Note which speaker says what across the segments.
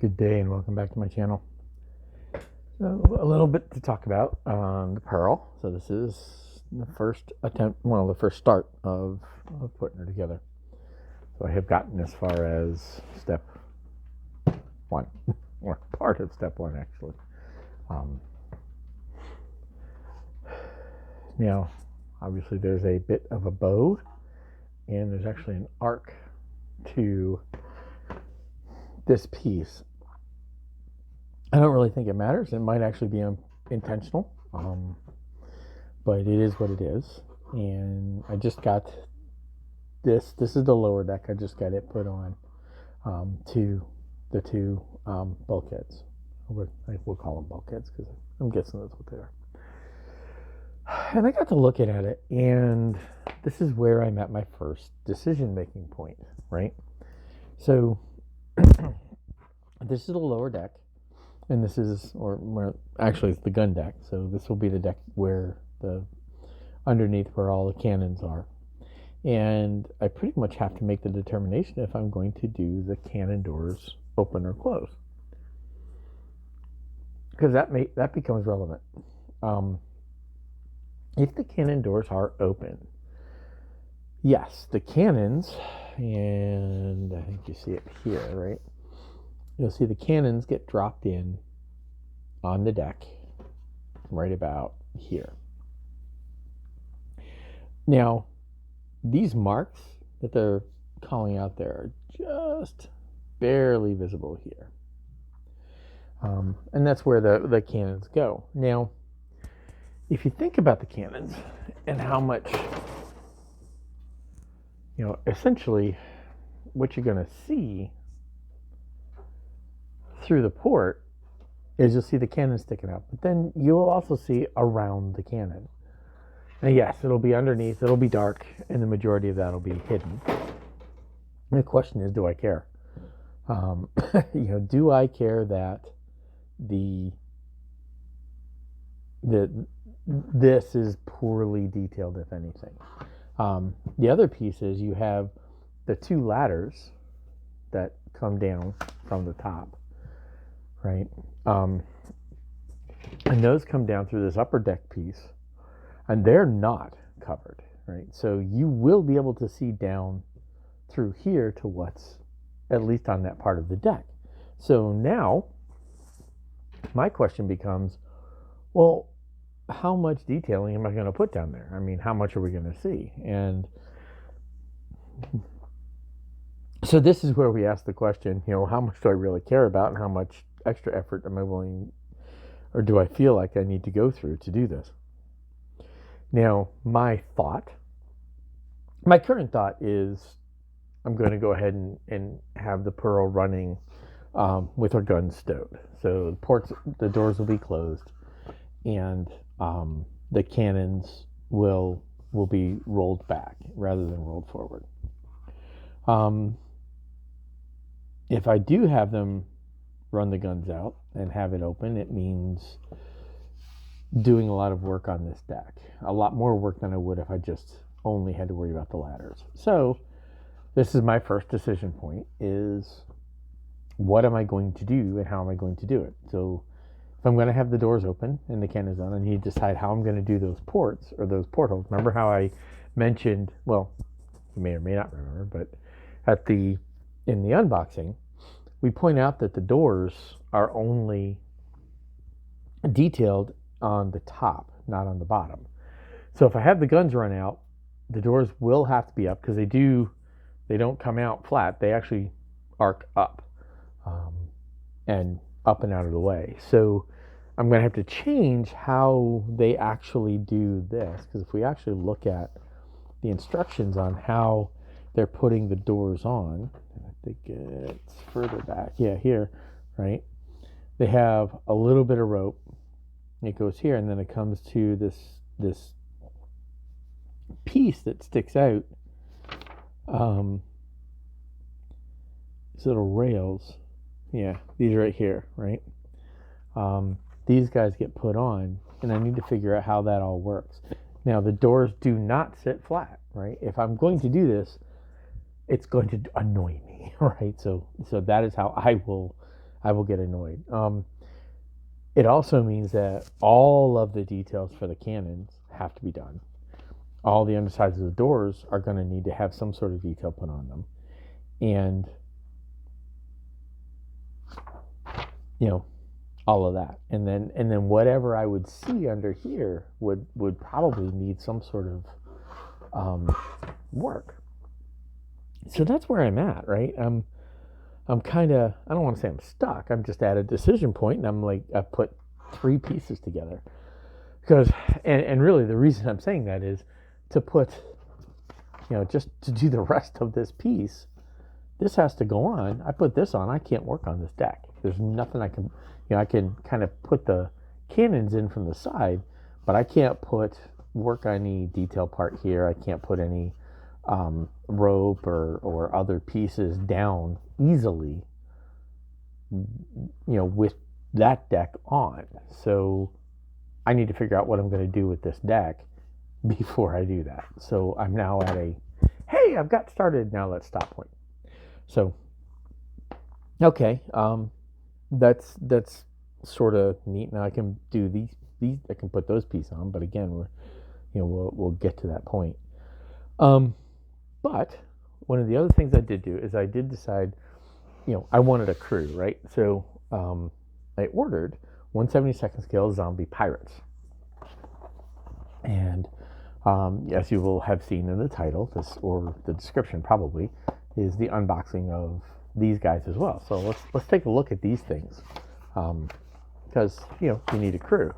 Speaker 1: Good day and welcome back to my channel. So a little bit to talk about the pearl. So this is the first attempt, well, the first start of putting her together. So I have gotten as far as step one, or part of step one actually. Now, obviously there's a bit of a bow and there's actually an arc to this piece. I don't really think it matters. It might actually be intentional, but it is what it is. And I just got this. This is the lower deck. I just got it put on to the two bulkheads. We'll call them bulkheads because I'm guessing that's what they are. And I got to looking at it, and this is where I'm at my first decision-making point, right? So this is the lower deck. And this is, actually it's the gun deck. So this will be the deck where underneath where all the cannons are. And I pretty much have to make the determination if I'm going to do the cannon doors open or close. Because that becomes relevant. If the cannon doors are open, yes, the cannons, and I think you see it here, right? You'll see the cannons get dropped in on the deck right about here. Now, these marks that they're calling out there are just barely visible here. And that's where the cannons go. Now, if you think about the cannons and how much, essentially what you're going to see through the port is you'll see the cannon sticking out, but then you'll also see around the cannon. And yes, it'll be underneath, it'll be dark, and the majority of that will be hidden. And the question is, do I care? Do I care that this is poorly detailed, if anything? The other piece is you have the two ladders that come down from the top. Right, and those come down through this upper deck piece, and they're not covered, right? So you will be able to see down through here to what's at least on that part of the deck. So now, my question becomes, well, how much detailing am I going to put down there? I mean, how much are we going to see? And so this is where we ask the question, how much do I really care about, and how much extra effort am I willing, or do I feel like I need to go through to do this? Now, my current thought is I'm going to go ahead and have the pearl running with her guns stowed. So the doors will be closed, and the cannons will be rolled back rather than rolled forward. If I do have them run the guns out and have it open, it means doing a lot of work on this deck. A lot more work than I would if I just only had to worry about the ladders. So this is my first decision point, is what am I going to do and how am I going to do it? So if I'm going to have the doors open and the cannons on, I need to decide how I'm going to do those ports or those portholes. Remember how I mentioned, well, you may or may not remember, but in the unboxing, we point out that the doors are only detailed on the top, not on the bottom. So if I have the guns run out, the doors will have to be up, because they don't come out flat. They actually arc up and up and out of the way. So I'm going to have to change how they actually do this, because if we actually look at the instructions on how they're putting the doors on, I think it's further back. Yeah, here, right? They have a little bit of rope. It goes here, and then it comes to this piece that sticks out. These little rails. Yeah, these right here, right? These guys get put on, and I need to figure out how that all works. Now, the doors do not sit flat, right? If I'm going to do this, it's going to annoy me, right? So that is how I I will get annoyed. It also means that all of the details for the cannons have to be done. All the undersides of the doors are going to need to have some sort of detail put on them. And, you know, all of that. And then whatever I would see under here would probably need some sort of work. So that's where I'm at, right? I'm kind of, I don't want to say I'm stuck. I'm just at a decision point, and I'm like, I put 3 pieces together. Because, and really the reason I'm saying that is to put, just to do the rest of this piece, this has to go on. I put this on, I can't work on this deck. There's nothing I can, I can kind of put the cannons in from the side, but I can't work on any detail part here. I can't put any rope or other pieces down easily, with that deck on. So I need to figure out what I'm going to do with this deck before I do that. So I'm now at a, hey, I've got started, now let's stop point. So, okay, that's sort of neat. Now I can do these, I can put those pieces on, but again, we'll get to that point. But one of the other things I did do is I did decide, I wanted a crew, right? So I ordered 1/72 scale zombie pirates. And as you will have seen in the title, or the description probably, is the unboxing of these guys as well. So let's take a look at these things, because you need a crew,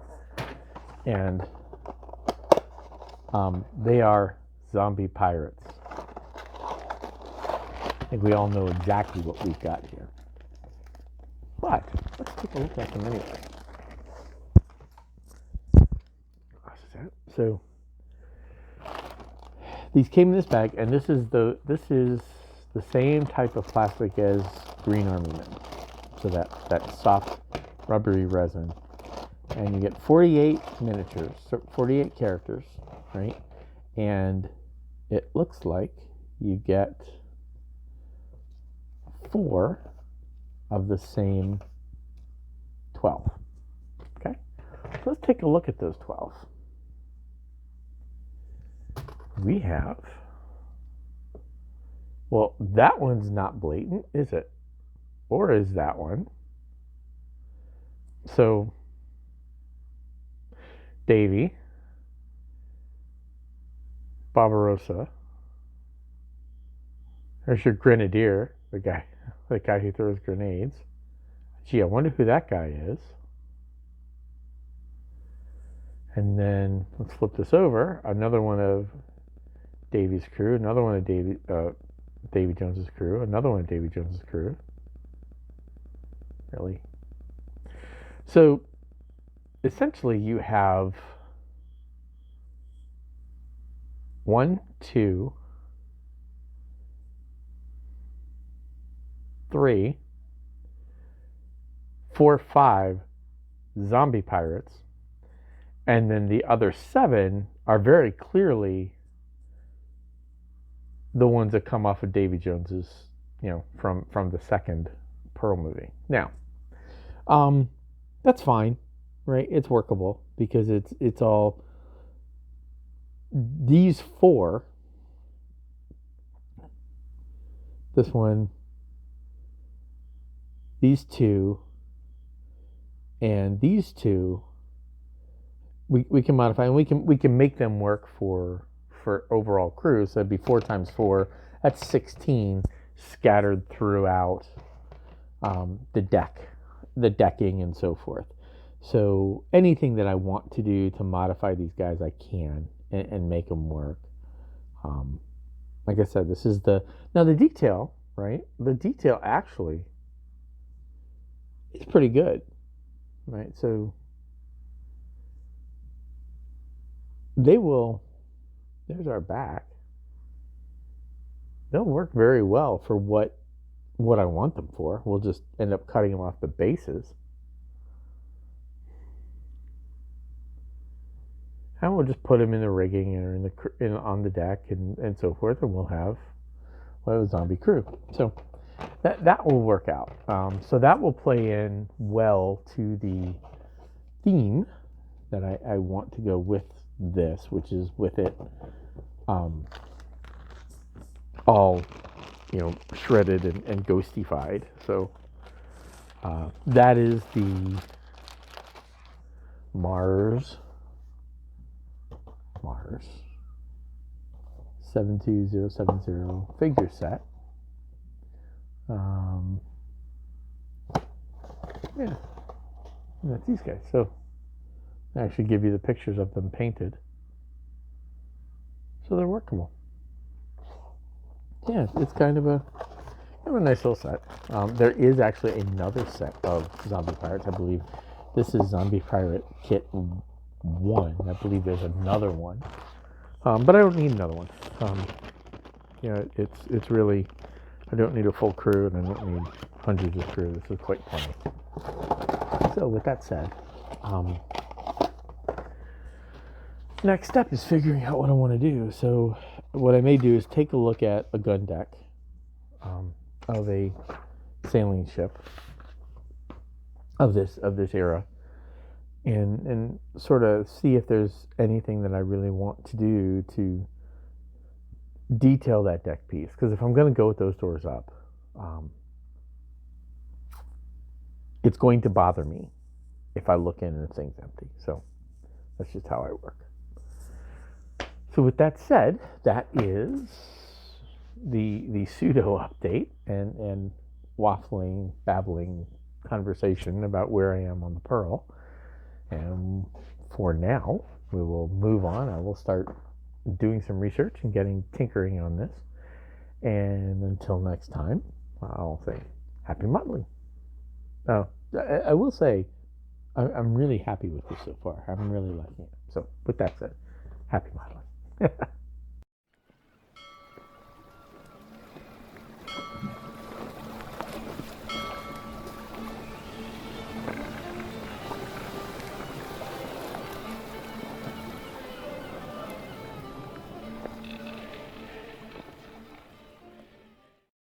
Speaker 1: and they are zombie pirates. I think we all know exactly what we've got here, but let's take a look at them anyway. So these came in this bag, and this is the same type of plastic as Green Army Men. So that soft rubbery resin, and you get 48 miniatures, so 48 characters, right? And it looks like you get 4 of the same 12. Okay, so let's take a look at those 12. We have, well, that one's not blatant, is it? Or is that one? So, Davy, Barbarossa, there's your Grenadier, the guy who throws grenades. Gee, I wonder who that guy is. And then let's flip this over. Another one of Davy's crew, another one of Davy Jones's crew, another one of Davy Jones's crew. Really? So essentially you have 1, 2, 3, 4, 5 zombie pirates, and then the other 7 are very clearly the ones that come off of Davy Jones's, from the second Pearl movie. Now, that's fine, right? It's workable because it's all these 4. This one, these 2, and these 2. We can modify, and we can make them work for overall crew. So it'd be 4 times 4. That's 16 scattered throughout the decking, and so forth. So anything that I want to do to modify these guys, I can and make them work. Like I said, this is the detail, right? The detail actually is pretty good, right? So they will. There's our back. They'll work very well for what I want them for. We'll just end up cutting them off the bases, and we'll just put them in the rigging or on the deck and so forth, and we'll have a zombie crew. So that will work out. So that will play in well to the theme that I want to go with this, which is with it all, shredded and ghostified. So that is the Mars 72070 figure set. Yeah, and that's these guys. So I actually give you the pictures of them painted. So they're workable. Yeah, it's kind of a nice little set. There is actually another set of zombie pirates. I believe this is Zombie Pirate Kit 1. I believe there's another one. But I don't need another one. It's really, I don't need a full crew, and I don't need hundreds of crew. This is quite plenty. So with that said, next step is figuring out what I want to do. So what I may do is take a look at a gun deck of a sailing ship of this era, and sort of see if there's anything that I really want to do to detail that deck piece. Because if I'm going to go with those doors up, it's going to bother me if I look in and the thing's empty. So that's just how I work. So with that said, that is the pseudo update and waffling, babbling conversation about where I am on the Pearl. And for now, we will move on. I will start doing some research and tinkering on this. And until next time, I'll say happy modeling. I will say I'm really happy with this so far. I'm really liking it. So with that said, happy modeling.